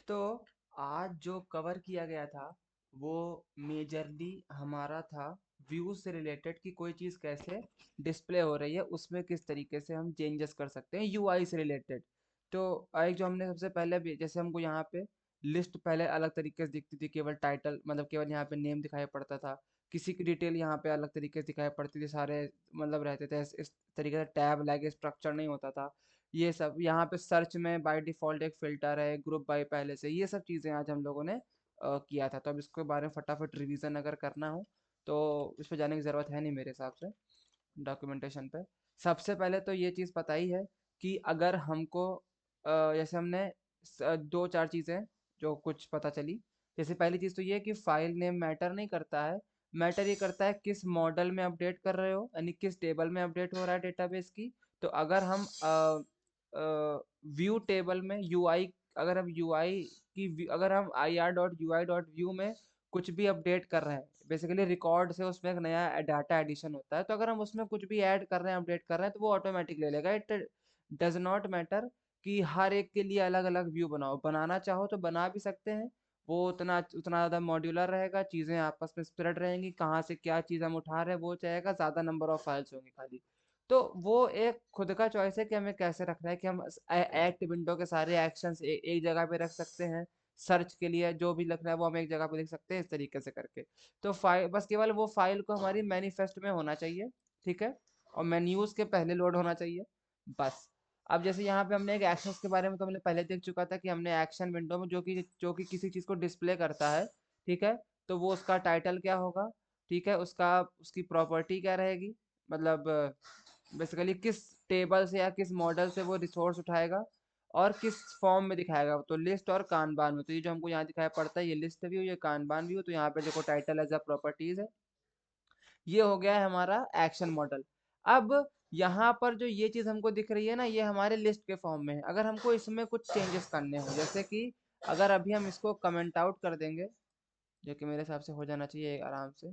तो आज जो कवर किया गया था वो मेजरली हमारा था व्यू से रिलेटेड कि कोई चीज़ कैसे डिस्प्ले हो रही है, उसमें किस तरीके से हम चेंजेस कर सकते हैं यूआई से रिलेटेड। तो एक जो हमने सबसे पहले भी जैसे हमको यहाँ पे लिस्ट पहले अलग तरीके से दिखती थी, केवल टाइटल मतलब केवल यहाँ पे नेम दिखाई पड़ता था। किसी की डिटेल यहाँ पे अलग तरीके से दिखाई पड़ती थी, सारे मतलब रहते थे इस तरीके से टैब लैग स्ट्रक्चर नहीं होता था। ये सब यहाँ पे सर्च में बाय डिफ़ॉल्ट एक फ़िल्टर है, ग्रुप बाय पहले से, ये सब चीज़ें आज हम लोगों ने किया था। तो अब इसके बारे में फटाफट रिवीजन अगर करना हो तो इस पे जाने की ज़रूरत है नहीं मेरे हिसाब से, डॉक्यूमेंटेशन पे। सबसे पहले तो ये चीज़ पता ही है कि अगर हमको जैसे हमने दो चार चीज़ें जो कुछ पता चली। जैसे पहली चीज़ तो ये है कि फाइल नेम मैटर नहीं करता है। मैटर ये करता है किस मॉडल में अपडेट कर रहे हो, यानी किस टेबल में अपडेट हो रहा है डेटाबेस की। तो अगर हम व्यू टेबल में यूआई, अगर हम यूआई अगर हम ir.ui.view में कुछ भी अपडेट कर रहे हैं, बेसिकली रिकॉर्ड से उसमें एक नया डाटा एडिशन होता है, तो अगर हम उसमें कुछ भी ऐड कर रहे हैं, अपडेट कर रहे हैं, तो वो ऑटोमेटिक ले लेगा। इट डज नॉट मैटर कि हर एक के लिए अलग अलग व्यू बनाओ। बनाना चाहो तो बना भी सकते हैं, वो उतना उतना ज़्यादा मॉड्यूलर रहेगा, चीज़ें आपस में स्प्रेड रहेंगी, कहाँ से क्या चीज़ हम उठा रहे हैं वो चाहेगा, ज़्यादा नंबर ऑफ फाइल्स होंगी खाली। तो वो एक खुद का चॉइस है कि हमें कैसे रखना है, कि हम एक्ट विंडो के सारे एक्शंस एक जगह पे रख सकते हैं। सर्च के लिए जो भी लिखना है वो हम एक जगह पे लिख सकते हैं, इस तरीके से करके। तो फाइल बस केवल वो फाइल को हमारी मैनिफेस्ट में होना चाहिए, ठीक है, और मेन्यूज के पहले लोड होना चाहिए, बस। अब जैसे यहाँ पे हमने एक एक्शंस के बारे में तो हमने पहले देख चुका था कि हमने एक्शन विंडो में जो कि किसी चीज़ को डिस्प्ले करता है, ठीक है, तो वो उसका टाइटल क्या होगा, ठीक है, उसका उसकी प्रॉपर्टी क्या रहेगी, मतलब बेसिकली किस टेबल से या किस मॉडल से वो रिसोर्स उठाएगा और किस फॉर्म में दिखाएगा। तो लिस्ट और कानबान में, तो ये जो हमको यहाँ दिखाई पड़ता है ये लिस्ट व्यू, ये कानबान व्यू। तो यहाँ पे देखो टाइटल एज अ प्रॉपर्टीज है, ये हो गया है हमारा एक्शन मॉडल। अब यहाँ पर जो ये चीज़ हमको दिख रही है ना, ये हमारे लिस्ट के फॉर्म में है। अगर हमको इसमें कुछ चेंजेस करने हो, जैसे कि अगर अभी हम इसको कमेंट आउट कर देंगे, जो कि मेरे हिसाब से हो जाना चाहिए आराम से,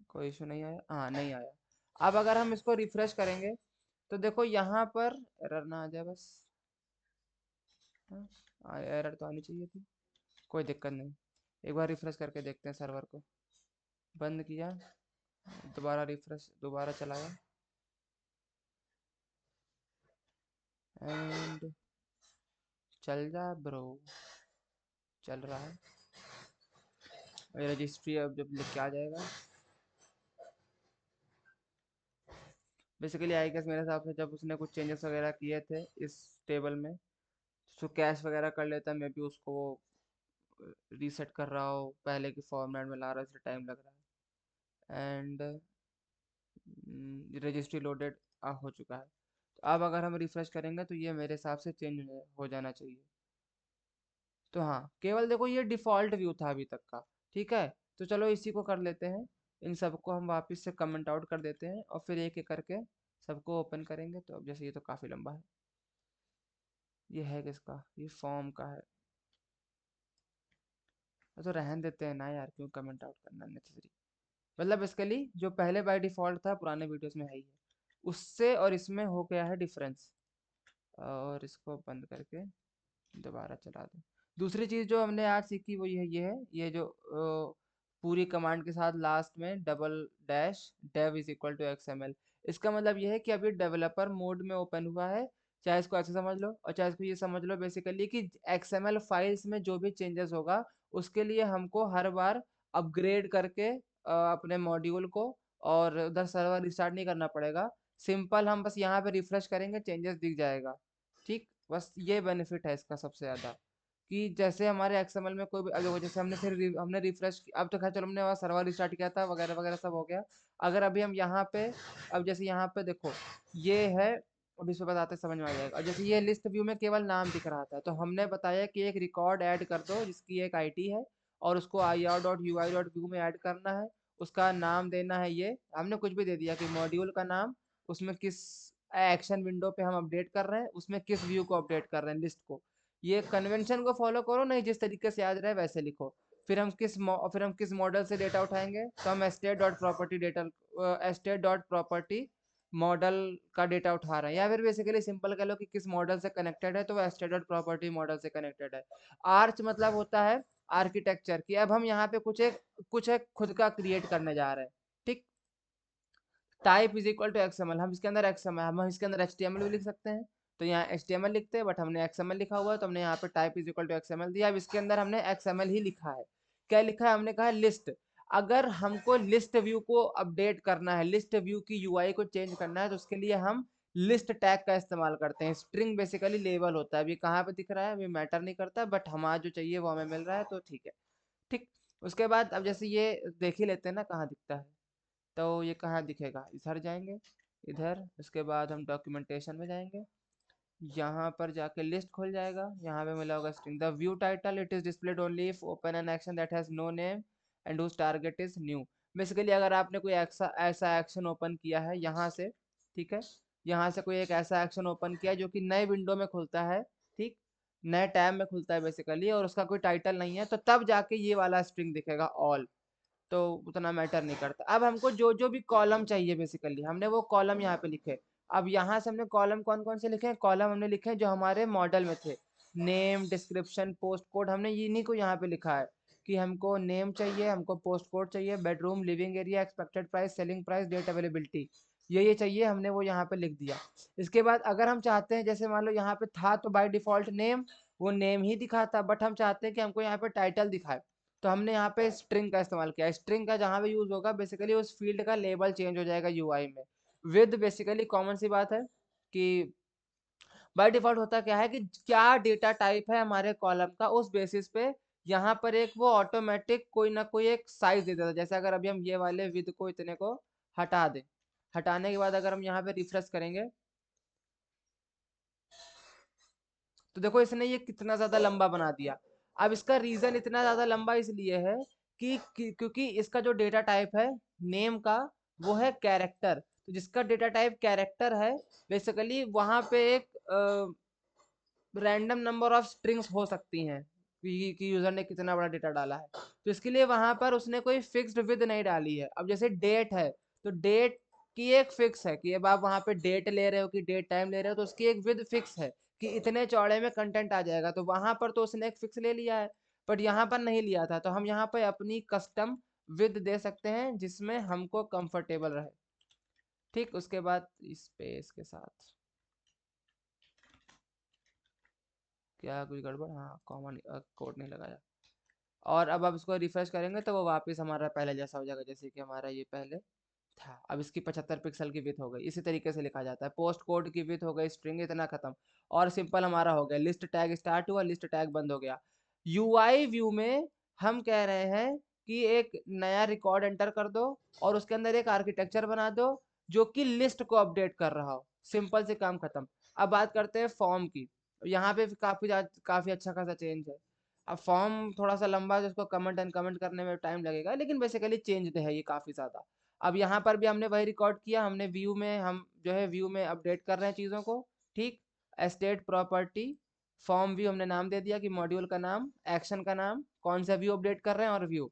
कोई इशू नहीं आया, हाँ नहीं आया। अब अगर हम इसको रिफ्रेश करेंगे तो देखो यहाँ पर एरर ना आ जाए बस। हाँ एरर तो आनी चाहिए थी, कोई दिक्कत नहीं। एक बार रिफ्रेश करके देखते हैं, सर्वर को बंद किया, दोबारा रिफ्रेश, दोबारा चलाया, एंड चल जा ब्रो, चल रहा है। रजिस्ट्री अब जब लिख के आ जाएगा, बेसिकली आई गेस मेरे हिसाब से जब उसने कुछ चेंजेस वगैरह किए थे इस टेबल में, तो कैश वगैरह कर लेता, मे बी उसको वो रीसेट कर रहा हो, पहले की फॉर्मेट में ला रहा है, इसलिए टाइम लग रहा है। एंड रजिस्ट्री लोडेड हो चुका है। तो अब अगर हम रिफ्रेश करेंगे तो ये मेरे हिसाब से चेंज हो जाना चाहिए। तो हाँ, केवल देखो ये डिफ़ॉल्ट व्यू था अभी तक का, ठीक है। तो चलो इसी को कर लेते हैं, इन सबको हम वापस से कमेंट आउट कर देते हैं और फिर एक एक करके सबको ओपन करेंगे। तो अब जैसे ये तो काफ़ी लंबा है, ये है किसका, ये फॉर्म का है, तो रहने देते हैं ना यार, क्यों कमेंट आउट करना नेसेसरी। मतलब बेसिकली जो पहले बाय डिफ़ॉल्ट था पुराने वीडियोस में है ही है, उससे और इसमें हो गया है डिफरेंस। और इसको बंद करके दोबारा चला दो। दूसरी चीज़ जो हमने आज सीखी वो ये है, ये जो पूरी कमांड के साथ लास्ट में double dash dev is equal to XML। इसका मतलब ये है कि अभी डेवलपर मोड में ओपन हुआ है, चाहे इसको ऐसे समझ लो और चाहे इसको ये समझ लो बेसिकली कि XML फाइल्स में जो भी चेंजेस होगा उसके लिए हमको हर बार अपग्रेड करके अपने मॉड्यूल को और उधर सर्वर रिस्टार्ट नहीं करना पड़ेगा। सिंपल हम बस यहाँ पे रिफ्रेश करेंगे, चेंजेस दिख जाएगा, ठीक। बस ये बेनिफिट है इसका सबसे ज़्यादा, कि जैसे हमारे एक्सएमएल में कोई भी देखो, जैसे हमने रिफ्रेश, अब तो खैर चलो हमने वहाँ सर्वर रिस्टार्ट किया था वगैरह वगैरह सब हो गया। अगर अभी हम यहाँ पे, अब जैसे यहाँ पे देखो ये है, अब इस पे बताते समझ में आ जाएगा। और जैसे ये लिस्ट व्यू में केवल नाम दिख रहा था, तो हमने बताया कि एक रिकॉर्ड ऐड कर दो जिसकी एक आईटी है और उसको ir.ui.view में ऐड करना है। उसका नाम देना है, ये हमने कुछ भी दे दिया कि मॉड्यूल का नाम, उसमें किस एक्शन विंडो पे हम अपडेट कर रहे हैं, उसमें किस व्यू को अपडेट कर रहे हैं, लिस्ट को। ये कन्वेंशन को फॉलो करो, नहीं जिस तरीके से याद रहे वैसे लिखो। फिर हम किस मॉडल से डेटा उठाएंगे, तो हम estate.property डेटा estate.property मॉडल का डेटा उठा रहे हैं, या फिर बेसिकली सिंपल कह लो कि किस मॉडल से कनेक्टेड है, तो वो स्टैंडर्ड प्रॉपर्टी मॉडल से कनेक्टेड है। आर्च मतलब होता है आर्किटेक्चर की। अब हम यहाँ पे कुछ एक खुद का क्रिएट करने जा रहे हैं, ठीक। Type is equal to XML, हम इसके अंदर एक्सएमएल, हम इसके अंदर एचटीएमएल भी लिख सकते हैं, तो यहाँ एचटीएमएल लिखते हैं, बट हमने एक्सएमएल लिखा हुआ है, तो हमने यहाँ पे type is equal to XML दिया। अब इसके अंदर हमने एक्सएमएल ही लिखा है। क्या लिखा है? हमने कहा लिस्ट। अगर हमको लिस्ट व्यू को अपडेट करना है, लिस्ट व्यू की यूआई को चेंज करना है, तो उसके लिए हम लिस्ट टैग का इस्तेमाल करते हैं। स्ट्रिंग बेसिकली लेबल होता है, अभी कहाँ पे दिख रहा है अभी मैटर नहीं करता, बट हमारा जो चाहिए वो हमें मिल रहा है, तो ठीक है। ठीक। उसके बाद अब जैसे ये देख ही लेते हैं ना कहाँ दिखता है, तो ये कहाँ दिखेगा, इधर जाएंगे, इधर, उसके बाद हम डॉक्यूमेंटेशन में जाएंगे, यहाँ पर जाके लिस्ट खुल जाएगा, यहाँ पे मिला होगा string the view title it is displayed only if open an action that has no name and whose target is new. Basically अगर आपने कोई ऐसा ऐसा एक्शन ओपन किया है यहाँ से, ठीक है, यहाँ से कोई एक ऐसा एक्शन ओपन किया है जो कि नए विंडो में खुलता है, ठीक, नए टैब में खुलता है बेसिकली, और उसका कोई टाइटल नहीं है, तो तब जाके ये वाला स्ट्रिंग दिखेगा ऑल, तो उतना मैटर नहीं करता। अब हमको जो जो भी कॉलम चाहिए बेसिकली हमने वो कॉलम यहाँ पे लिखे। अब यहाँ से हमने कॉलम कौन कौन से लिखे हैं? कॉलम हमने लिखे हैं जो हमारे मॉडल में थे, नेम, डिस्क्रिप्शन, पोस्ट कोड, हमने इन्हीं को यहाँ पे लिखा है कि हमको नेम चाहिए, हमको पोस्ट कोड चाहिए, bedroom, living area, expected price, selling price, date availability, ये चाहिए, हमने वो यहाँ पे लिख दिया। इसके बाद अगर हम चाहते हैं, जैसे मान लो यहाँ पे था तो बाय डिफॉल्ट नेम, वो नेम ही दिखाता, बट हम चाहते हैं कि हमको यहाँ पे टाइटल दिखाए, तो हमने यहाँ पे स्ट्रिंग का इस्तेमाल किया। स्ट्रिंग का जहाँ भी यूज होगा बेसिकली उस फील्ड का लेबल चेंज हो जाएगा यूआई में। विद बेसिकली कॉमन सी बात है कि बाय डिफॉल्ट होता क्या है कि क्या डेटा टाइप है हमारे कॉलम का, उस बेसिस पे यहाँ पर एक वो ऑटोमेटिक कोई ना कोई एक साइज दे देता है। जैसे अगर अभी हम ये वाले विद को इतने को हटा दें, हटाने के बाद अगर हम यहाँ पे रिफ्रेश करेंगे, तो देखो इसने ये कितना ज्यादा लंबा बना दिया। अब इसका रीजन इतना ज्यादा लंबा इसलिए है क्योंकि इसका जो डेटा टाइप है नेम का, वो है कैरेक्टर, तो जिसका डेटा टाइप कैरेक्टर है बेसिकली वहां पे एक रैंडम नंबर ऑफ स्ट्रिंग्स हो सकती हैं कि यूजर ने कितना बड़ा डेटा डाला है, तो इसके लिए वहां पर उसने कोई फिक्स्ड विद नहीं डाली है। अब जैसे डेट है, तो डेट की एक फिक्स है कि अब आप वहां पे डेट ले रहे हो कि डेट टाइम ले रहे हो, तो उसकी एक विद फिक्स है कि इतने चौड़े में कंटेंट आ जाएगा, तो वहां पर तो उसने एक फिक्स ले लिया है, बट यहाँ पर नहीं लिया था, तो हम यहाँ पर अपनी कस्टम विद दे सकते हैं जिसमें हमको कंफर्टेबल रहे। ठीक, उसके बाद स्पेस के साथ क्या कुछ गड़बड़, हाँ कॉमन कोड नहीं लगाया। और अब इसको रिफ्रेश करेंगे तो वो वापस हमारा पहले जैसा हो जाएगा, जैसे कि हमारा ये पहले था। अब इसकी 75 पिक्सल की विड्थ हो गई, इसी तरीके से लिखा जाता है। पोस्ट कोड की विड्थ हो गई, स्ट्रिंग इतना खत्म, और सिंपल हमारा हो गया, लिस्ट टैग स्टार्ट हुआ, लिस्ट टैग बंद हो गया। यूआई व्यू में हम कह रहे हैं कि एक नया रिकॉर्ड एंटर कर दो और उसके अंदर एक आर्किटेक्चर बना दो जो कि लिस्ट को अपडेट कर रहा हो, सिंपल से काम खत्म। अब बात करते हैं फॉर्म की। यहाँ पे काफी अच्छा खासा चेंज है। अब फॉर्म थोड़ा सा लंबा है, जिसको कमेंट अनकमेंट करने में टाइम लगेगा, लेकिन बेसिकली चेंज है ये काफी ज्यादा। अब यहाँ पर भी हमने वही रिकॉर्ड किया, हमने व्यू में हम जो है व्यू में अपडेट कर रहे हैं चीज़ों को, ठीक। एस्टेट प्रॉपर्टी फॉर्म व्यू हमने नाम दे दिया कि मॉड्यूल का नाम, एक्शन का नाम, कौन सा व्यू अपडेट कर रहे हैं, और व्यू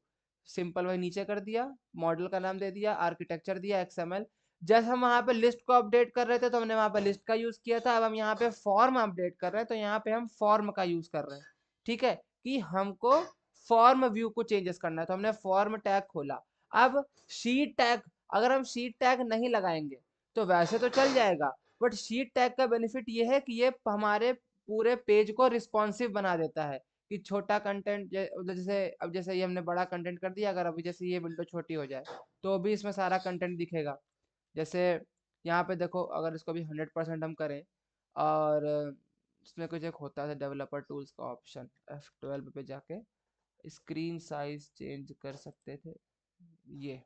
सिंपल वही नीचे कर दिया, मॉडल का नाम दे दिया, आर्किटेक्चर दिया एक्सएमएल। जैसे हम वहाँ पे लिस्ट को अपडेट कर रहे थे तो हमने वहाँ पे लिस्ट का यूज किया था, अब हम यहाँ पे फॉर्म अपडेट कर रहे हैं तो यहाँ पे हम फॉर्म का यूज कर रहे हैं, ठीक है, कि हमको फॉर्म व्यू को चेंजेस करना है, तो हमने फॉर्म टैग खोला। अब शीट टैग, अगर हम शीट टैग नहीं लगाएंगे तो वैसे तो चल जाएगा, बट शीट टैग का बेनिफिट ये है कि ये हमारे पूरे पेज को रिस्पॉन्सिव बना देता है कि छोटा कंटेंट जैसे अब जैसे ये हमने बड़ा कंटेंट कर दिया, अगर अभी जैसे ये विंडो छोटी हो जाए तो भी इसमें सारा कंटेंट दिखेगा। जैसे यहाँ पे देखो, अगर इसको भी 100% हम करें, और इसमें कुछ एक होता है डेवलपर टूल्स का ऑप्शन, F12 पे जाके स्क्रीन साइज चेंज कर सकते थे ये।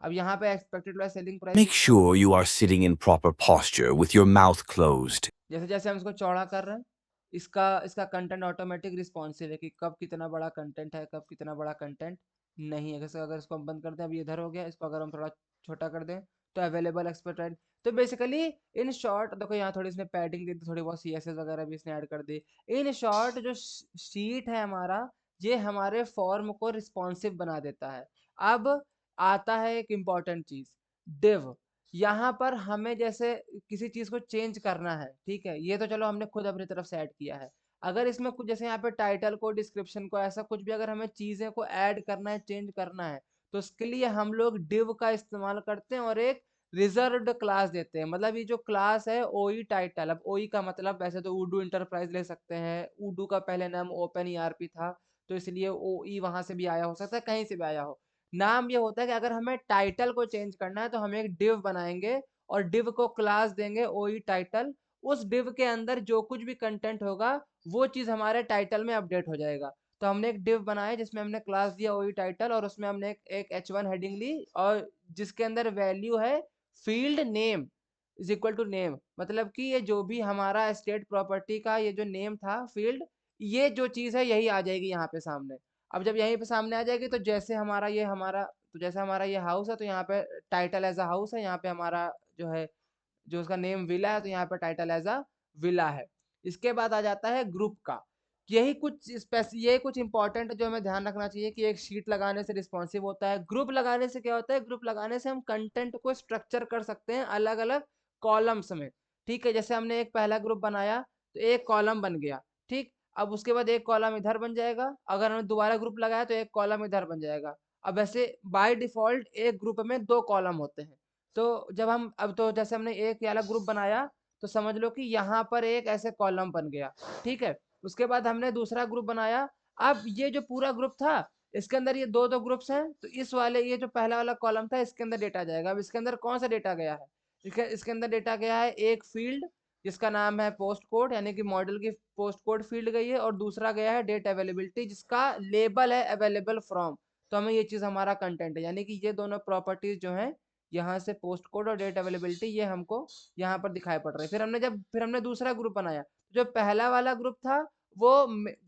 अब यहाँ पे expected price, selling price, Make sure you are sitting in proper posture with your mouth closed. जैसे जैसे हम इसको चौड़ा कर रहे हैं, इसका इसका कंटेंट ऑटोमेटिक रिस्पॉन्सिव है कि कब कितना बड़ा कंटेंट है, कब कितना बड़ा कंटेंट नहीं है। जैसे अगर इसको हम बंद कर दें, अभी इधर हो गया, इसको अगर हम थोड़ा छोटा कर दें तो अवेलेबल एक्सपेक्टेड। तो बेसिकली इन शॉर्ट देखो, यहाँ थोड़ी इसने पैडिंग दी थी, थोड़ी बहुत CSS वगैरह भी इसने ऐड कर दी। इन शॉर्ट जो शीट है हमारा, ये हमारे फॉर्म को रिस्पॉन्सिव बना देता है। अब आता है एक इम्पॉर्टेंट चीज, डिव। यहाँ पर हमें जैसे किसी चीज को चेंज करना है, ठीक है, ये तो चलो हमने खुद अपनी तरफ से ऐड किया है। अगर इसमें कुछ जैसे यहाँ पे टाइटल को, डिस्क्रिप्शन को, ऐसा कुछ भी अगर हमें चीजें को ऐड करना है, चेंज करना है, तो उसके लिए हम लोग div का इस्तेमाल करते हैं और एक रिजर्व्ड क्लास देते हैं। मतलब ये जो क्लास है ओई टाइटल, अब ओई का मतलब वैसे तो उडू इंटरप्राइज ले सकते हैं, उडू का पहले नाम ओपन ईआरपी था, तो इसलिए ओई वहां से भी आया हो सकता है, कहीं से भी आया हो। नाम ये होता है कि अगर हमें टाइटल को चेंज करना है तो हम एक div बनाएंगे और div को क्लास देंगे ओई टाइटल। उस div के अंदर जो कुछ भी कंटेंट होगा वो चीज हमारे टाइटल में अपडेट हो जाएगा। तो हमने एक div बनाया जिसमें हमने क्लास दिया ओई टाइटल और उसमें हमने एक h1 हेडिंग ली और जिसके अंदर वैल्यू है field name is equal to name. मतलब कि ये जो भी हमारा स्टेट प्रॉपर्टी का ये जो नेम था फील्ड, ये जो चीज है यही आ जाएगी यहाँ पे सामने। अब जब यहीं पे सामने आ जाएगी तो जैसे हमारा ये हाउस है तो यहाँ पे टाइटल एज अ हाउस है, यहाँ पे हमारा जो है जो उसका नेम विला है तो यहाँ पे टाइटल एज अ विला है। इसके बाद आ जाता है ग्रुप का। ये कुछ इंपॉर्टेंट जो हमें ध्यान रखना चाहिए कि एक शीट लगाने से रिस्पॉन्सिव होता है, ग्रुप लगाने से क्या होता है, ग्रुप लगाने से हम कंटेंट को स्ट्रक्चर कर सकते हैं अलग अलग कॉलम्स में। ठीक है, जैसे हमने एक पहला ग्रुप बनाया तो एक कॉलम बन गया, ठीक। अब उसके बाद एक कॉलम इधर बन जाएगा, अगर हमने दोबारा ग्रुप लगाया तो एक कॉलम इधर बन जाएगा। अब ऐसे बाय डिफॉल्ट एक ग्रुप में दो कॉलम होते हैं। तो जब हम अब तो जैसे हमने एक वाला ग्रुप बनाया तो समझ लो कि यहाँ पर एक ऐसे कॉलम बन गया, ठीक है। उसके बाद हमने दूसरा ग्रुप बनाया। अब ये जो पूरा ग्रुप था इसके अंदर ये दो दो ग्रुप्स हैं, तो इस वाले ये जो पहला वाला कॉलम था इसके अंदर डेटा जाएगा। अब इसके अंदर कौन सा डेटा गया है, इसके अंदर डेटा गया है एक फील्ड जिसका नाम है पोस्ट कोड, यानी कि मॉडल की पोस्ट कोड फील्ड गई है, और दूसरा गया है डेट अवेलेबिलिटी जिसका लेबल है अवेलेबल फ्रॉम। तो हमें ये चीज हमारा कंटेंट है, यानी कि ये दोनों प्रॉपर्टीज जो है यहाँ से पोस्ट कोड और डेट अवेलेबिलिटी ये हमको यहाँ पर दिखाई पड़ रही है। फिर हमने दूसरा ग्रुप बनाया। जो पहला वाला ग्रुप था वो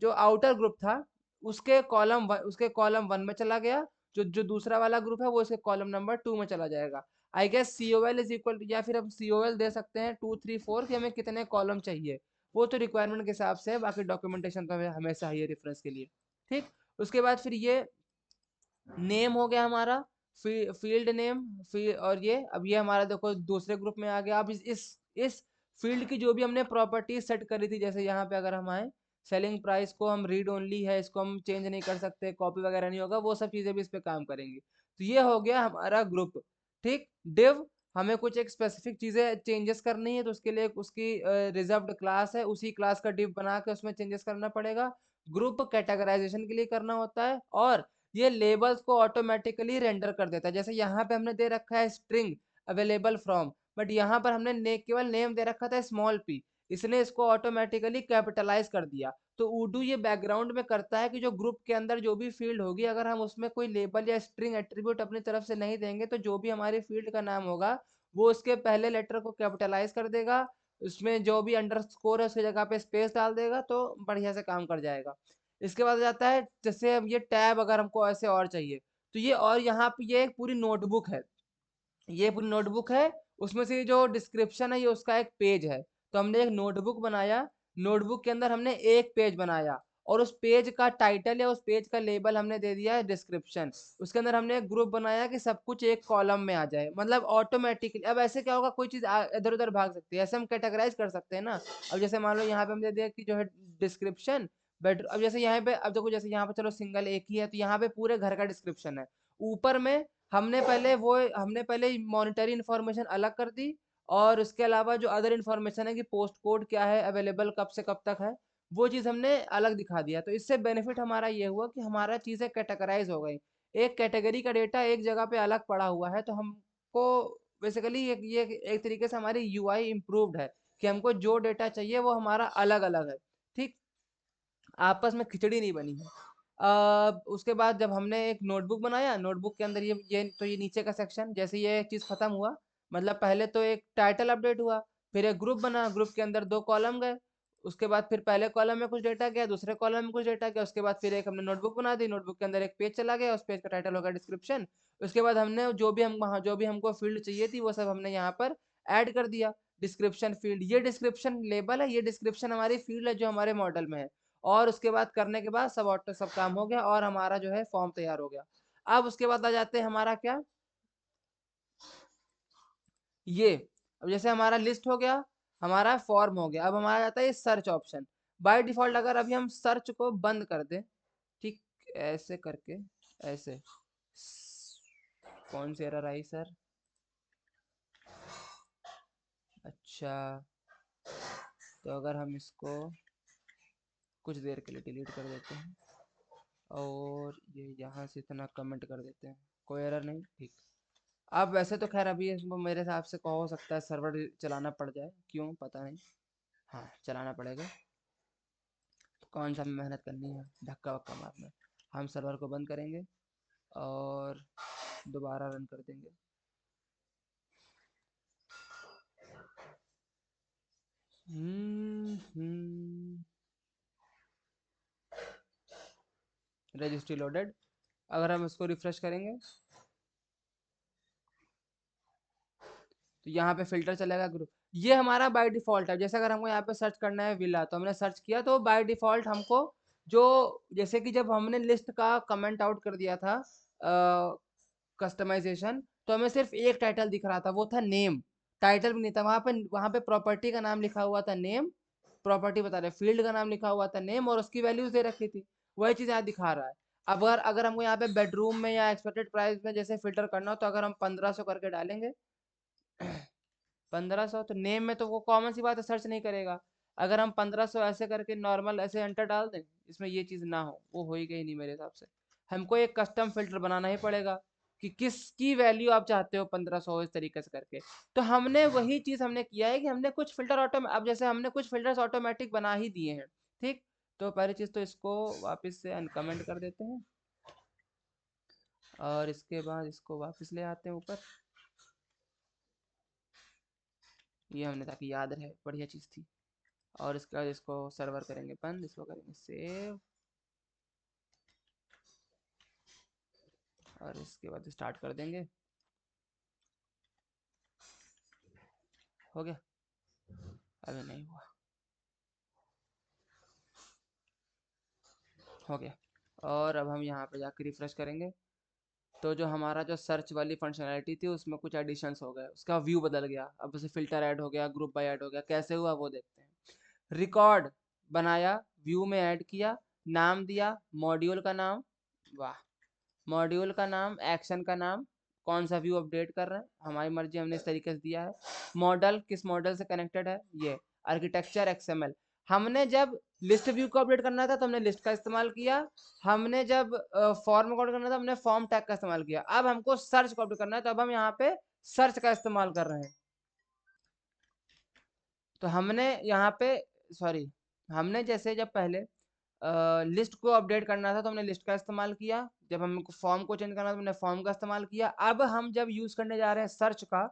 जो आउटर ग्रुप था उसके कॉलम वन में चला गया। जो जो दूसरा वाला ग्रुप है वो इसके कॉलम नंबर टू में चला जाएगा। I guess C O L is equal, या फिर हम सी ओ एल दे सकते हैं 2 3 4 कि हमें कितने कॉलम चाहिए। वो तो रिक्वायरमेंट के हिसाब से है, बाकी डॉक्यूमेंटेशन तो हमें हमेशा है रेफरेंस के लिए, ठीक। उसके बाद फिर ये नेम हो गया हमारा, फील्ड नेम, और ये अब ये हमारा देखो दूसरे ग्रुप में आ गया। अब इस फील्ड की जो भी हमने प्रॉपर्टी सेट करी थी, जैसे यहाँ पे अगर हम आए, सेलिंग प्राइस को हम रीड ओनली है, इसको हम चेंज नहीं कर सकते, कॉपी वगैरह नहीं होगा, वो सब चीजें भी इस पे काम करेंगी। तो ये हो गया हमारा ग्रुप, ठीक। डिव, हमें कुछ एक स्पेसिफिक चीजें चेंजेस करनी है तो उसके लिए उसकी रिजर्व्ड क्लास है, उसी क्लास का डिव बना के उसमें चेंजेस करना पड़ेगा। ग्रुप कैटेगराइजेशन के लिए करना होता है, और ये लेबल्स को ऑटोमेटिकली रेंडर कर देता है। जैसे यहाँ पे हमने दे रखा है स्ट्रिंग अवेलेबल फ्रॉम, बट यहाँ पर हमने केवल नेम दे रखा था स्मॉल पी, इसने इसको ऑटोमेटिकली कैपिटलाइज कर दिया। तो उडू ये बैकग्राउंड में करता है कि जो ग्रुप के अंदर जो भी फील्ड होगी अगर हम उसमें कोई लेबल या स्ट्रिंग एट्रीब्यूट अपनी तरफ से नहीं देंगे तो जो भी हमारी फील्ड का नाम होगा वो उसके पहले लेटर को कैपिटलाइज कर देगा, उसमें जो भी अंडरस्कोर है उसकी जगह पे स्पेस डाल देगा, तो बढ़िया से काम कर जाएगा। इसके बाद आ जाता है जैसे अब ये टैब अगर हमको ऐसे और चाहिए तो ये, और यहाँ पे ये एक पूरी नोटबुक है, ये पूरी नोटबुक है, उसमें से जो डिस्क्रिप्शन है ये उसका एक पेज है। तो हमने एक नोटबुक बनाया, नोटबुक के अंदर हमने एक पेज बनाया और उस पेज का टाइटल या उस पेज का लेबल हमने दे दिया है डिस्क्रिप्शन। उसके अंदर हमने एक ग्रुप बनाया कि सब कुछ एक कॉलम में आ जाए, मतलब ऑटोमेटिकली। अब ऐसे क्या होगा, कोई चीज इधर उधर भाग सकती है, ऐसे हम कैटेगराइज कर सकते हैं ना। अब जैसे मान लो यहाँ पे हम दे दिया कि जो है डिस्क्रिप्शन बेड, अब जैसे यहाँ पे, अब देखो जैसे यहाँ पे चलो सिंगल एक ही है तो यहाँ पे पूरे घर का डिस्क्रिप्शन है। ऊपर में हमने पहले मॉनिटरी इन्फॉर्मेशन अलग कर दी, और उसके अलावा जो अदर इन्फॉर्मेशन है कि पोस्ट कोड क्या है, अवेलेबल कब से कब तक है, वो चीज़ हमने अलग दिखा दिया। तो इससे बेनिफिट हमारा ये हुआ कि हमारा चीज़ें कैटेगराइज हो गई। एक कैटेगरी का डेटा एक जगह पे अलग पड़ा हुआ है तो हमको बेसिकली ये एक तरीके से हमारी यूआई इम्प्रूव्ड है कि हमको जो डेटा चाहिए वो हमारा अलग अलग है, ठीक। आपस में खिचड़ी नहीं बनी है। उसके बाद जब हमने एक नोटबुक बनाया, नोटबुक के अंदर ये नीचे का सेक्शन, जैसे ये चीज़ खत्म हुआ, मतलब पहले तो एक टाइटल अपडेट हुआ, फिर एक ग्रुप बना, ग्रुप के अंदर दो कॉलम गए, उसके बाद फिर पहले कॉलम में कुछ डेटा गया, दूसरे कॉलम में कुछ डेटा गया, उसके बाद फिर एक हमने नोटबुक बना दी, नोटबुक के अंदर एक पेज चला गया, उस पेज का टाइटल होगा डिस्क्रिप्शन। उसके बाद हमने जो भी हमको फील्ड चाहिए थी वो सब हमने यहाँ पर ऐड कर दिया। डिस्क्रिप्शन फील्ड, ये डिस्क्रिप्शन लेबल है, ये डिस्क्रिप्शन हमारी फील्ड है जो हमारे मॉडल में है। और उसके बाद करने के बाद सब काम हो गया और हमारा जो है फॉर्म तैयार हो गया। अब उसके बाद आ जाते हैं हमारा क्या, ये अब जैसे हमारा लिस्ट हो गया, हमारा फॉर्म हो गया, अब हमारा आता है सर्च ऑप्शन। बाय डिफॉल्ट अगर अभी हम सर्च को बंद कर दें, ठीक, ऐसे करके, ऐसे, कौन सी एरर आई सर? अच्छा, तो अगर हम इसको कुछ देर के लिए डिलीट कर देते हैं और ये यहाँ से इतना कमेंट कर देते हैं, कोई एरर नहीं, ठीक। अब वैसे तो खैर अभी इसको मेरे हिसाब से हो सकता है सर्वर चलाना पड़ जाए, क्यों पता नहीं, हाँ चलाना पड़ेगा। तो कौन सा मेहनत करनी है धक्का वक्का मारना, हम सर्वर को बंद करेंगे और दोबारा रन कर देंगे। रजिस्ट्री लोडेड, अगर हम इसको रिफ्रेश करेंगे तो यहाँ पे फिल्टर चलेगा ग्रुप। ये हमारा बाय डिफॉल्ट है। जैसे अगर हमको यहाँ पे सर्च करना है विला, तो हमने सर्च किया तो बाय डिफॉल्ट हमको जो, जैसे कि जब हमने लिस्ट का कमेंट आउट कर दिया था कस्टमाइजेशन, तो हमें सिर्फ एक टाइटल दिख रहा था, वो था नेम, टाइटल भी नहीं था वहाँ पे प्रॉपर्टी का नाम लिखा हुआ था नेम, प्रॉपर्टी बता रहे, फील्ड का नाम लिखा हुआ था नेम और उसकी वैल्यूज दे रखी थी, वही चीज़ यहाँ दिखा रहा है। अब अगर अगर हमको यहाँ पे बेडरूम में या एक्सपेक्टेड प्राइस में जैसे फिल्टर करना हो, तो अगर हम 1500 करके डालेंगे 1500, तो नेम में तो वो कॉमन सी बात है, सर्च नहीं करेगा। अगर हम 1500 ऐसे करके नॉर्मल ऐसे एंटर डाल दें, इसमें ये चीज़ ना हो, वो हो ही गई नहीं मेरे हिसाब से। हमको एक कस्टम फिल्टर बनाना ही पड़ेगा कि किसकी वैल्यू आप चाहते हो 1500 इस तरीके से करके। तो हमने वही चीज़ हमने किया है कि हमने कुछ फिल्टर अब जैसे हमने कुछ फिल्टर्स ऑटोमेटिक बना ही दिए हैं, ठीक। तो पहली चीज़ तो इसको वापस से अनकमेंट कर देते हैं और इसके बाद इसको वापस ले आते हैं ऊपर, ये हमने ताकि याद रहे, बढ़िया चीज़ थी। और इसके बाद इसको सर्वर करेंगे बंद, इसको करेंगे सेव और इसके बाद स्टार्ट कर देंगे। हो गया? अभी नहीं हुआ, हो गया। और अब हम यहाँ पे जाकर रिफ्रेश करेंगे, तो जो हमारा जो सर्च वाली फंक्शनैलिटी थी उसमें कुछ एडिशंस हो गए, उसका व्यू बदल गया, अब उसे फिल्टर ऐड हो गया, ग्रुप बाय ऐड हो गया, कैसे हुआ वो देखते हैं। रिकॉर्ड बनाया, व्यू में ऐड किया, नाम दिया मॉड्यूल का नाम, वाह, मॉड्यूल का नाम, एक्शन का नाम, कौन सा व्यू अपडेट कर रहे हैं हमारी मर्जी, हमने इस तरीके से दिया है। मॉडल किस मॉडल से कनेक्टेड है, ये आर्किटेक्चर एक्सएमएल। हमने जब लिस्ट व्यू को अपडेट करना था तो हमने लिस्ट का इस्तेमाल किया, हमने जब फॉर्म को अपडेट करना था हमने फॉर्म टैग का इस्तेमाल किया। अब हमको सर्च को अपडेट करना है तो अब हम यहाँ पे सर्च का इस्तेमाल कर रहे हैं। तो हमने यहाँ पे, सॉरी, हमने जैसे जब पहले लिस्ट को अपडेट करना था तो हमने लिस्ट का इस्तेमाल किया, जब हमको फॉर्म को चेंज करना था तो हमने फॉर्म का इस्तेमाल किया। अब हम जब यूज करने जा रहे हैं सर्च का,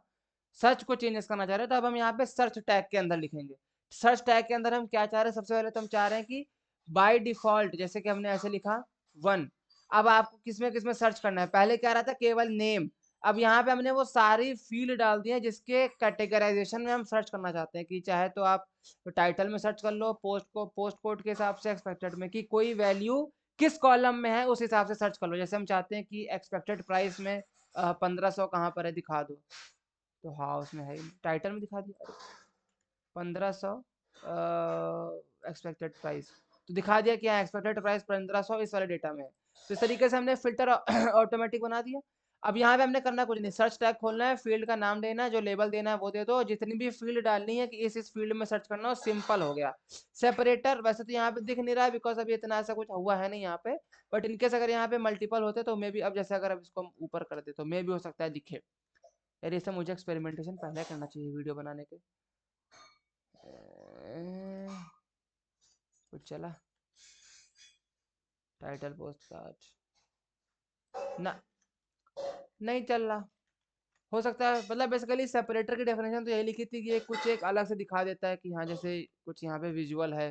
सर्च को चेंजेस करना चाह रहे हैं, तो अब हम यहाँ पे सर्च टैग के अंदर लिखेंगे। सर्च टैग के अंदर हम क्या चाह रहे हैं, सबसे पहले तो हम चाह रहे हैं कि बाय डिफॉल्ट, जैसे कि हमने ऐसे लिखा 1, अब आपको किसमें किसमें सर्च करना है, पहले क्या रहा था केवल नेम, अब यहाँ पे हमने वो सारी फील्ड डाल दी है जिसके कैटेगराइजेशन में हम सर्च करना चाहते हैं, कि चाहे तो आप टाइटल में सर्च कर लो, पोस्ट कोड के हिसाब से, एक्सपेक्टेड में कि कोई वैल्यू किस कॉलम में है उस हिसाब से सर्च कर लो। जैसे हम चाहते हैं कि एक्सपेक्टेड प्राइस में 1500 कहाँ पर है दिखा दो, तो हाँ उसमें है, टाइटल में दिखा दिया 1500 एक्सपेक्टेड प्राइस, तो दिखा दिया कि हाँ एक्सपेक्टेड प्राइस 1500 इस वाले डेटा में है। तो इस तरीके से हमने फिल्टर ऑटोमेटिक बना दिया। अब यहाँ पे हमने करना कुछ नहीं, सर्च टैग खोलना है, फील्ड का नाम देना है, जो लेबल देना है वो दे दो, जितनी भी फील्ड डालनी है कि इस फील्ड में सर्च करना हो, सिंपल हो गया। सेपरेटर वैसे तो यहाँ पे दिख नहीं रहा है बिकॉज अभी इतना ऐसा कुछ हुआ है नहीं यहाँ पे, बट इनकेस अगर यहाँ पे मल्टीपल होते तो मे भी, अब जैसे अगर अब इसको हम ऊपर कर दे तो मे भी हो सकता है दिखे। यार ये सब मुझे एक्सपेरिमेंटेशन पहले करना चाहिए वीडियो बनाने के। कुछ चला टाइटल पोस्ट कार्ड ना, नहीं चल रहा। हो सकता है, मतलब बेसिकली सेपरेटर की डेफिनेशन तो यही लिखी थी कि ये कुछ एक अलग से दिखा देता है कि हाँ जैसे कुछ यहाँ पे विजुअल है।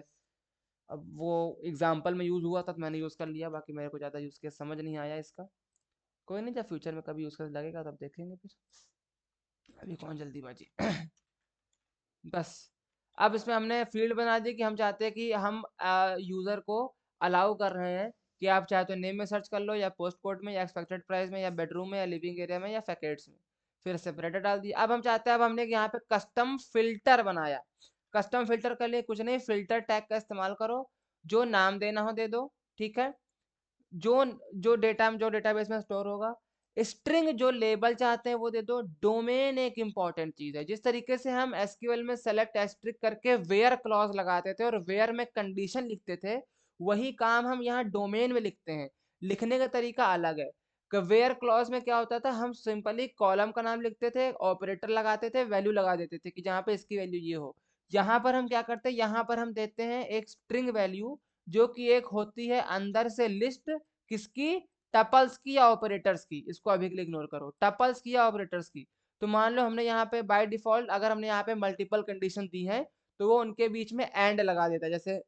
अब वो एग्जाम्पल में यूज़ हुआ था तो मैंने यूज़ कर लिया, बाकी मेरे को ज़्यादा यूज़ केस समझ नहीं आया इसका। कोई नहीं, जब फ्यूचर में कभी यूज़ केस लगेगा तब देखेंगे फिर, अभी कौन जल्दीबाजी। बस, अब इसमें हमने फील्ड बना दी कि हम चाहते हैं कि हम यूज़र को अलाउ कर रहे हैं कि आप चाहे तो नेम में सर्च कर लो, या पोस्ट कोड में, या एक्सपेक्टेड प्राइस में, या बेडरूम में, या लिविंग एरिया में, या फैकेट्स में। फिर सेपरेटर डाल दिया। अब हम चाहते हैं, अब हमने यहाँ पे कस्टम फिल्टर बनाया। कस्टम फिल्टर के लिए कुछ नहीं, फिल्टर टैग का इस्तेमाल करो, जो नाम देना हो दे दो, ठीक है। जो जो डेटाबेस में स्टोर होगा, स्ट्रिंग जो लेबल चाहते हैं वो दे दो। डोमेन एक इंपॉर्टेंट चीज है, जिस तरीके से हम एसक्यूएल में सेलेक्ट एस्ट्रिक करके वेयर क्लॉज लगाते थे और वेयर में कंडीशन लिखते थे, वही काम हम यहाँ डोमेन में लिखते हैं। लिखने का तरीका अलग है। वेयर क्लॉज में क्या होता था, हम सिंपली कॉलम का नाम लिखते थे, ऑपरेटर लगाते थे, वैल्यू लगा देते थे कि जहाँ पे इसकी वैल्यू ये हो। यहाँ पर हम क्या करते हैं, यहाँ पर हम देते हैं एक स्ट्रिंग वैल्यू, जो कि एक होती है अंदर से लिस्ट, किसकी, टपल्स की या ऑपरेटर्स की। इसको अभी के लिए इग्नोर करो, टपल्स की या ऑपरेटर्स की। तो मान लो हमने यहाँ पे बाय डिफॉल्ट अगर हमने यहाँ पे मल्टीपल कंडीशन दी है, तो वो उनके बीच में एंड लगा देता है। जैसे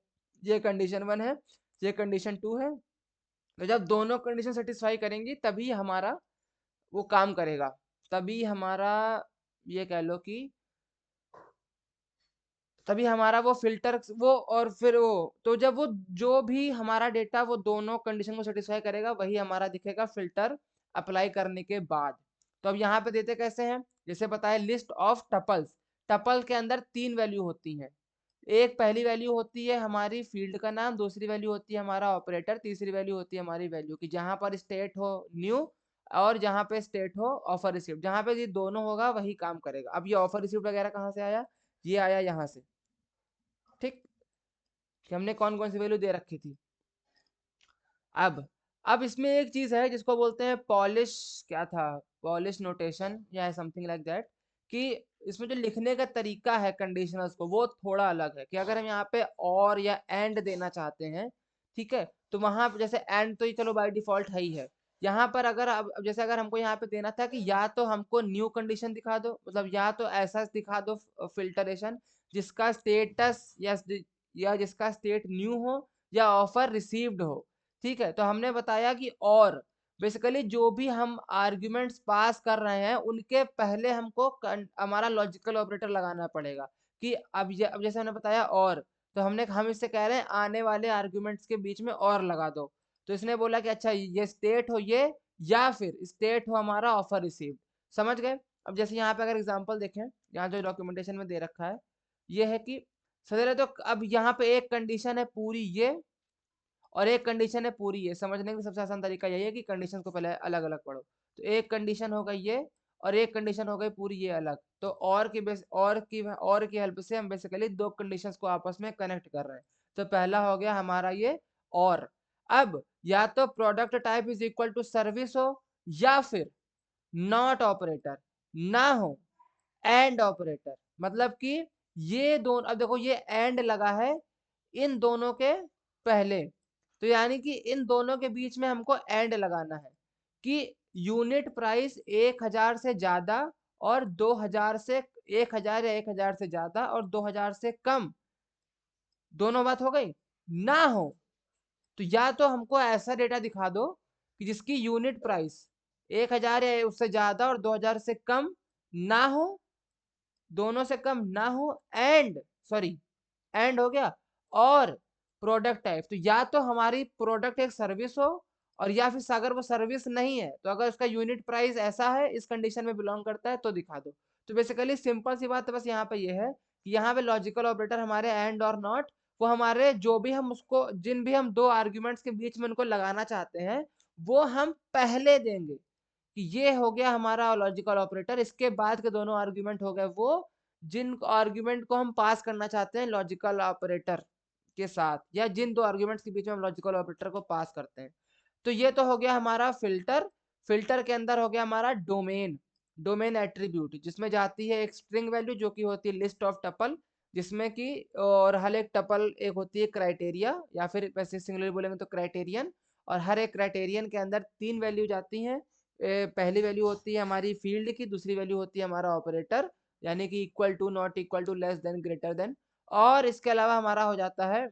ये कंडीशन 1 है, ये कंडीशन 2 है, तो जब दोनों कंडीशन सेटिस्फाई करेंगी तभी हमारा वो काम करेगा, तभी हमारा, ये कह लो कि तभी हमारा वो फिल्टर वो, और फिर वो, तो जब वो जो भी हमारा डेटा वो दोनों कंडीशन को सेटिस्फाई करेगा वही हमारा दिखेगा फिल्टर अप्लाई करने के बाद। तो अब यहाँ पे देते कैसे हैं, जैसे बताया लिस्ट ऑफ टपल्स। टपल के अंदर 3 वैल्यू होती हैं। एक पहली वैल्यू होती है हमारी फील्ड का नाम, दूसरी वैल्यू होती है हमारा ऑपरेटर, तीसरी वैल्यू होती है हमारी वैल्यू की जहां पर स्टेट हो न्यू, और जहां पे स्टेट हो ऑफर रिसीव्ड। जहां पे ये दोनों होगा वही काम करेगा। अब ये ऑफर रिसीव्ड वगैरह कहाँ से आया, ये आया यहाँ से, ठीक, कि हमने कौन कौन सी वैल्यू दे रखी थी। अब अब इसमें एक चीज है जिसको बोलते हैं पॉलिश, क्या था, पॉलिश नोटेशन या समथिंग लाइक दैट, कि इसमें जो लिखने का तरीका है कंडीशनल्स को वो थोड़ा अलग है। कि अगर हम यहाँ पे और या एंड देना चाहते हैं, ठीक है, तो वहां पे जैसे एंड तो ये चलो बाय डिफॉल्ट है ही है। यहाँ पर अगर अब जैसे अगर हमको यहाँ पे देना था कि या तो हमको न्यू कंडीशन दिखा दो, मतलब या तो ऐसा दिखा दो फिल्टरेशन जिसका स्टेटस या जिसका स्टेट न्यू हो या ऑफर रिसीव्ड हो, ठीक है। तो हमने बताया कि और बेसिकली जो भी हम आर्ग्यूमेंट्स पास कर रहे हैं उनके पहले हमको हमारा लॉजिकल ऑपरेटर लगाना पड़ेगा। कि अब जैसे हमने बताया और, तो हम इससे कह रहे हैं आने वाले आर्ग्यूमेंट्स के बीच में और लगा दो। तो इसने बोला कि अच्छा ये स्टेट हो ये, या फिर स्टेट हो हमारा ऑफर रिसीव्ड। समझ गए। अब जैसे यहाँ पे अगर एग्जांपल देखें, यहाँ जो डॉक्यूमेंटेशन में दे रखा है ये है कि सर, तो अब यहाँ पे एक कंडीशन है पूरी ये, और एक कंडीशन है पूरी ये। समझने का सबसे आसान तरीका यही है कि कंडीशन को पहले अलग अलग पढ़ो। तो एक कंडीशन हो गई ये, और एक कंडीशन हो गई पूरी ये अलग। तो और की हेल्प से हम बेसिकली दो कंडीशंस को आपस में कनेक्ट कर रहे हैं। तो पहला हो गया हमारा ये और। अब या तो product type is equal to service हो, या फिर नॉट ऑपरेटर ना हो, एंड ऑपरेटर। मतलब कि ये दोनों, अब देखो ये एंड लगा है इन दोनों के पहले, तो यानी कि इन दोनों के बीच में हमको एंड लगाना है कि यूनिट प्राइस 1000 से ज्यादा और 2000 से, 1000 या 1000 से ज्यादा और 2000 से कम, दोनों बात हो गई, ना हो। तो या तो हमको ऐसा डेटा दिखा दो कि जिसकी यूनिट प्राइस 1000 या उससे ज्यादा और 2000 से कम ना हो, दोनों से कम ना हो, एंड, सॉरी, एंड हो गया, और प्रोडक्ट टाइप, तो या तो हमारी प्रोडक्ट एक सर्विस हो, और या फिर अगर वो सर्विस नहीं है तो अगर उसका यूनिट प्राइस ऐसा है, इस कंडीशन में बिलोंग करता है तो दिखा दो। तो बेसिकली सिंपल सी बात बस यहाँ पे ये है कि यहाँ पे लॉजिकल ऑपरेटर हमारे एंड और नॉट, वो हमारे जो भी हम उसको, जिन भी हम दो आर्ग्यूमेंट्स के बीच में उनको लगाना चाहते हैं वो हम पहले देंगे। कि ये हो गया हमारा लॉजिकल ऑपरेटर। इसके बाद के दोनों आर्ग्यूमेंट हो गए वो जिन आर्ग्यूमेंट को हम पास करना चाहते हैं लॉजिकल ऑपरेटर के साथ, या जिन दो आर्ग्यूमेंट्स के बीच में हम लॉजिकल ऑपरेटर को पास करते हैं। तो ये तो हो गया हमारा फिल्टर। फिल्टर के अंदर हो गया हमारा डोमेन। डोमेन एट्रीब्यूट जिसमें जाती है एक स्ट्रिंग वैल्यू जो कि होती है लिस्ट ऑफ टपल, जिसमें कि और हर एक टपल एक होती है क्राइटेरिया, या फिर वैसे सिंगुलर बोलेंगे तो क्राइटेरियन। और हर एक क्राइटेरियन के अंदर 3 वैल्यू जाती हैं। पहली वैल्यू होती है हमारी फील्ड की, दूसरी वैल्यू होती है हमारा ऑपरेटर, यानी कि equal to, not equal to, less than, greater than. और इसके अलावा हमारा हो जाता है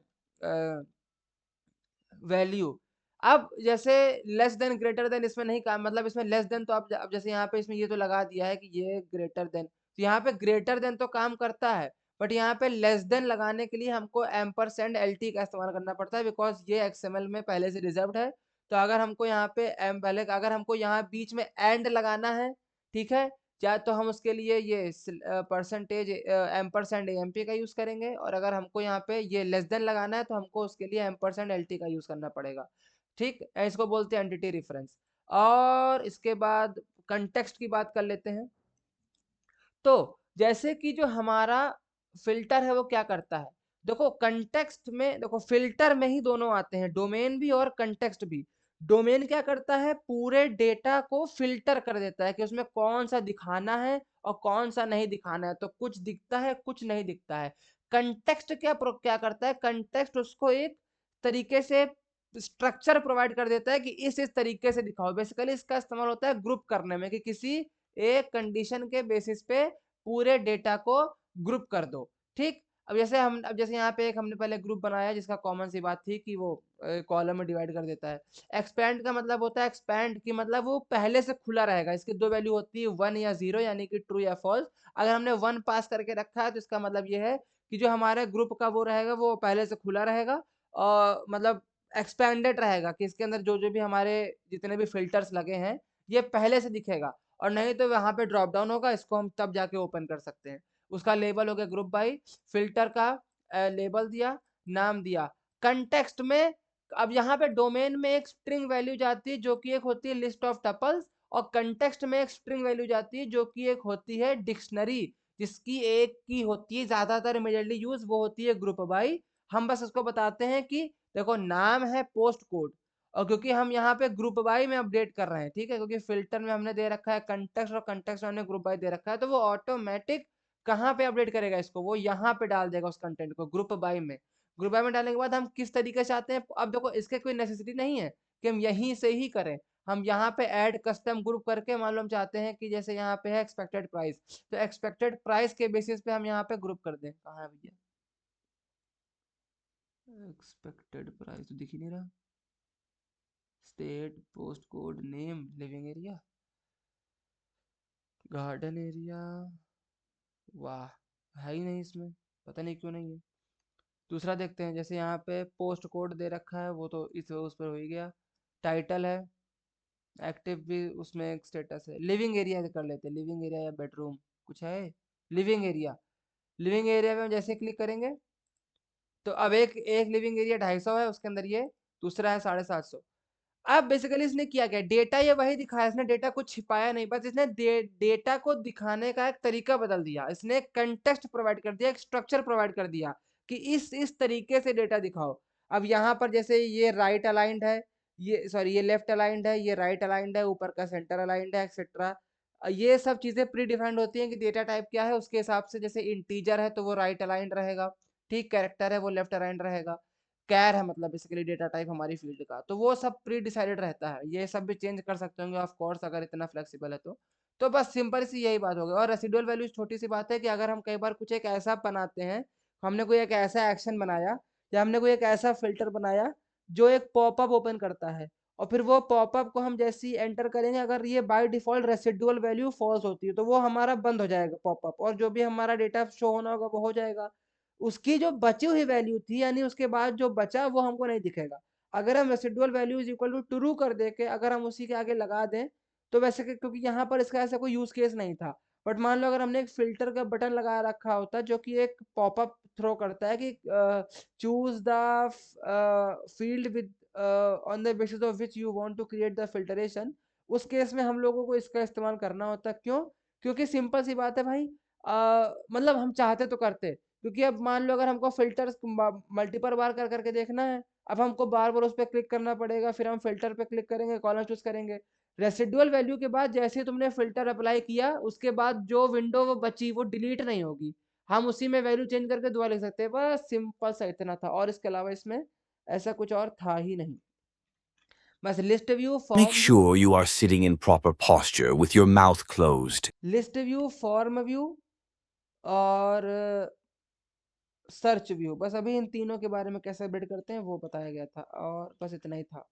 वैल्यू। अब जैसे लेस देन ग्रेटर देन इसमें नहीं काम, मतलब इसमें लेस देन तो अब जैसे यहाँ पे इसमें ये तो लगा दिया है कि ये ग्रेटर देन, तो यहाँ पे ग्रेटर देन तो काम करता है, बट यहाँ पे लेस देन लगाने के लिए हमको एम्परसेंड एलटी का इस्तेमाल करना पड़ता है, बिकॉज ये एक्सएमएल में पहले से रिजर्व्ड है। तो अगर हमको यहाँ पे एम पहले अगर हमको यहाँ बीच में एंड लगाना है, ठीक है, या तो हम उसके लिए ये परसेंटेज एम्परसेंड एएमपी का यूज करेंगे, और अगर हमको यहाँ पे ये लेस देन लगाना है तो हमको उसके लिए एम्परसेंड एलटी का यूज करना पड़ेगा। ठीक, इसको बोलते हैं एंटिटी रेफरेंस। और इसके बाद कंटेक्स्ट की बात कर लेते हैं। तो जैसे कि जो हमारा फिल्टर है वो क्या करता है, देखो कंटेक्स्ट में, देखो फिल्टर में ही दोनों आते हैं, डोमेन भी और कंटेक्स्ट भी। डोमेन क्या करता है, पूरे डेटा को फिल्टर कर देता है कि उसमें कौन सा दिखाना है और कौन सा नहीं दिखाना है, तो कुछ दिखता है कुछ नहीं दिखता है। कंटेक्स्ट क्या करता है, कंटेक्स्ट उसको एक तरीके से स्ट्रक्चर प्रोवाइड कर देता है कि इस तरीके से दिखाओ। बेसिकली इसका इस्तेमाल होता है ग्रुप करने में, कि किसी एक कंडीशन के बेसिस पे पूरे डेटा को ग्रुप कर दो। ठीक, अब जैसे यहाँ पे एक हमने पहले ग्रुप बनाया जिसका कॉमन सी बात थी कि वो कॉलम में डिवाइड कर देता है। एक्सपैंड का मतलब होता है, एक्सपैंड की मतलब वो पहले से खुला रहेगा, इसकी दो वैल्यू होती है 1 या 0, यानी कि ट्रू या फॉल्स। अगर हमने 1 पास करके रखा है तो इसका मतलब ये है कि जो हमारे ग्रुप का वो रहेगा वो पहले से खुला रहेगा, और मतलब एक्सपैंडेड रहेगा, कि इसके अंदर जो जो भी हमारे जितने भी फिल्टर्स लगे हैं ये पहले से दिखेगा। और नहीं तो वहां पे ड्रॉप डाउन होगा, इसको हम तब जाके ओपन कर सकते हैं। उसका लेबल हो गया ग्रुप बाई, फिल्टर का लेबल दिया, नाम दिया। कंटेक्स्ट में अब यहाँ पे डोमेन में एक स्ट्रिंग वैल्यू जाती है जो कि एक होती है लिस्ट ऑफ टपल्स, और कंटेक्स्ट में एक स्ट्रिंग वैल्यू जाती है जो कि एक होती है डिक्शनरी, जिसकी एक की होती है ज्यादातर इमीडिएटली यूज, वो होती है ग्रुप बाई। हम बस उसको बताते हैं कि देखो नाम है पोस्ट कोड, और क्योंकि हम यहाँ पे ग्रुप बाई में अपडेट कर रहे हैं, ठीक है, क्योंकि फिल्टर में हमने दे रखा है कंटेक्स्ट और कंटेक्स्ट में हमने ग्रुप बाई दे रखा है, तो वो ऑटोमेटिक कहाँ पे अपडेट करेगा इसको, वो यहाँ पे डाल देगा उस कंटेंट को ग्रुप बाई में। ग्रुप बाई में डालने के बाद हम किस तरीके से आते हैं, अब देखो इसके कोई नेसेसिटी नहीं है कि हम यहीं से ही करें। हम यहाँ पे ऐड कस्टम ग्रुप करके मान लो हम चाहते हैं कि जैसे यहाँ पे है एक्सपेक्टेड प्राइस, तो एक्सपेक्टेड प्राइस के बेसिस पे हम यहाँ पे ग्रुप कर दें। कहाँ है भैया एक्सपेक्टेड प्राइस, तो दिख ही नहीं रहा। State, post code, name, living area, garden area, वाह है ही नहीं इसमें, पता नहीं क्यों नहीं है। दूसरा देखते हैं, जैसे यहाँ पे पोस्ट कोड दे रखा है, वो तो इस उस पर हो ही गया। टाइटल है, एक्टिव भी उसमें एक स्टेटस है। लिविंग एरिया कर लेते हैं, लिविंग एरिया या बेडरूम कुछ है। लिविंग एरिया, लिविंग एरिया में हम जैसे क्लिक करेंगे तो अब एक एक लिविंग एरिया 250 है उसके अंदर, ये दूसरा है 750। अब बेसिकली इसने किया क्या, डेटा ये वही दिखाया, इसने डेटा कुछ छिपाया नहीं, बस इसने डेटा को दिखाने का एक तरीका बदल दिया। इसने कंटेक्स्ट प्रोवाइड कर दिया, एक स्ट्रक्चर प्रोवाइड कर दिया कि इस तरीके से डेटा दिखाओ। अब यहाँ पर जैसे ये राइट अलाइंड है, ये सॉरी ये लेफ्ट अलाइंड है, ये राइट अलाइंड है, ऊपर का सेंटर अलाइंड है, एक्सेट्रा। ये सब चीजें प्री डिफाइंड होती हैं कि डेटा टाइप क्या है उसके हिसाब से। जैसे इंटीजर है तो वो राइट अलाइंड रहेगा, ठीक, कैरेक्टर है वो लेफ्ट अलाइंड रहेगा, कैर है मतलब बेसिकली डेटा टाइप हमारी फील्ड का, तो वो सब प्री डिसाइडेड रहता है। ये सब भी चेंज कर सकते होंगे ऑफ कोर्स अगर इतना फ्लेक्सिबल है तो बस सिंपल सी यही बात हो गई। और रेसिडुअल वैल्यूज छोटी सी बात है कि अगर हम कई बार कुछ एक ऐसा बनाते हैं, हमने कोई एक ऐसा एक्शन बनाया या हमने कोई एक ऐसा फिल्टर बनाया जो एक पॉपअप ओपन करता है, और फिर वो पॉपअप को हम जैसे ही एंटर करेंगे, अगर ये by default residual value false होती है तो वो हमारा बंद हो जाएगा पॉपअप, और जो भी हमारा डेटा शो होना होगा वो हो जाएगा। उसकी जो बची हुई वैल्यू थी यानी उसके बाद जो बचा वो हमको नहीं दिखेगा। अगर हम residual value is equal to true कर दे के अगर हम उसी के आगे लगा दें तो वैसे क्योंकि यहाँ पर इसका ऐसा कोई यूज केस नहीं था, बट मान लो अगर हमने एक फिल्टर का बटन लगा रखा होता जो कि एक पॉपअप थ्रो करता है कि choose the field with on the basis of which you want to create the filtration, उस केस में हम लोगों को इसका इस्तेमाल करना होता। क्यों, क्योंकि सिंपल सी बात है भाई, मतलब हम चाहते तो करते, क्योंकि अब मान लो अगर हमको फिल्टर मल्टीपल बार कर करके देखना है, अब हमको बार बार उस पर क्लिक करना पड़ेगा, फिर हम फिल्टर पे क्लिक करेंगे, कॉलम चूज करेंगे। रेसिडुअल वैल्यू के बाद जैसे ही तुमने फिल्टर अप्लाई किया उसके बाद जो विंडो वो बची वो डिलीट नहीं होगी, हम उसी में वैल्यू चेंज करके दोबारा लिख सकते हैं। बस सिंपल सा इतना था, और इसके अलावा इसमें ऐसा कुछ और था ही नहीं। बस list view, Make form view, sure you are sitting in proper posture with your mouth closed. List view, form view और सर्च व्यू, बस अभी इन तीनों के बारे में कैसे अपडेट करते हैं वो बताया गया था, और बस इतना ही था।